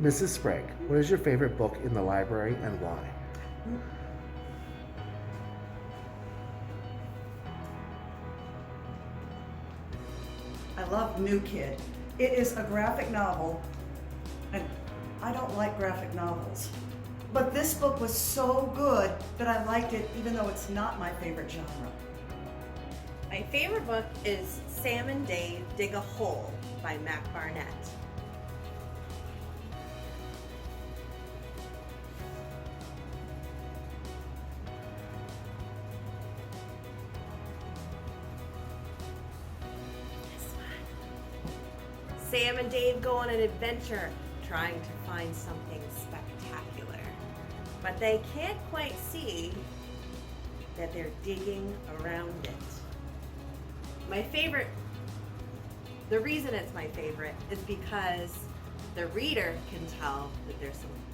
Mrs. Sprague, what is your favorite book in the library and why? I love New Kid. It is a graphic novel, and I don't like graphic novels. But this book was so good that I liked it even though it's not my favorite genre. My favorite book is Sam and Dave Dig a Hole by Mac Barnett. Sam and Dave go on an adventure trying to find something spectacular, but they can't quite see that they're digging around it. The reason it's my favorite is because the reader can tell that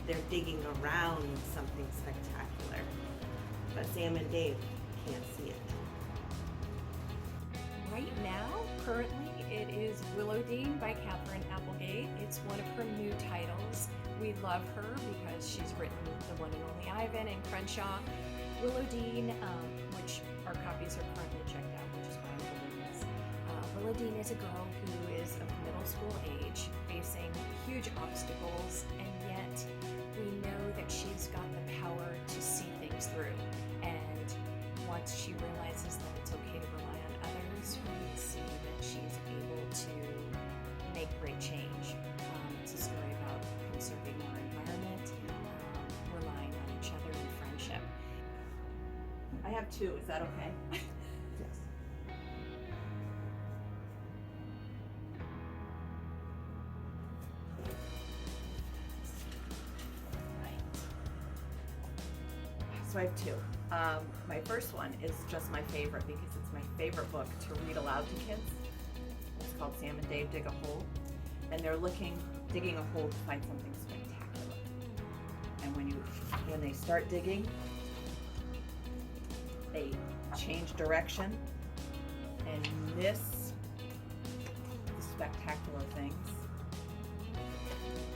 they're digging around something spectacular, but Sam and Dave can't see it. Right now, currently, it is Willow by Katherine Applegate. It's one of her new titles. We love her because she's written The One and Only Ivan and Crenshaw. Willow, which our copies are currently checked out, which is why I'm holding this. Willow is a girl who is of middle school age, facing huge obstacles, and yet we know that she's got the power to see things through. And once she realizes that it's okay to rely on others, we see that she's able to make great change. It's a story about conserving our environment, relying on each other and friendship. I have two, is that okay? Yes. So I have two. My first one is just my favorite because it's my favorite book to read aloud to kids. It's called Sam and Dave Dig a Hole. And they're digging a hole to find something spectacular. And when they start digging, they change direction and miss the spectacular things.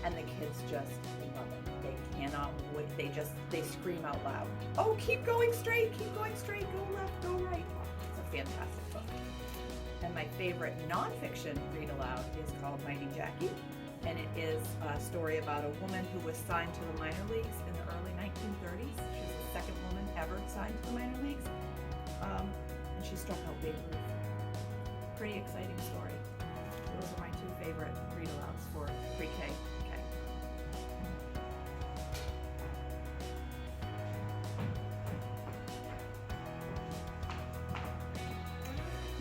And the kids just love it. They cannot wait. They scream out loud, "Oh, keep going straight, go left, go right." It's a fantastic book. And my favorite nonfiction read aloud is called Mighty Jackie. And it is a story about a woman who was signed to the minor leagues in the early 1930s. She's the second woman ever signed to the minor leagues. And she struck out Babe Ruth. Pretty exciting story. Those are my two favorite read alouds for pre-K.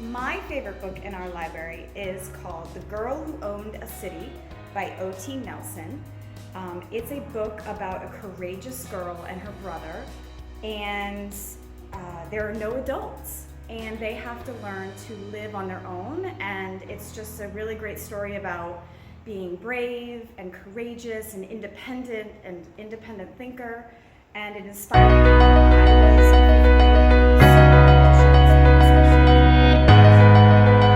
My favorite book in our library is called The Girl Who Owned a City by O.T. Nelson. It's a book about a courageous girl and her brother, and there are no adults, and they have to learn to live on their own, and it's just a really great story about being brave and courageous and independent thinker, and it inspired me when I was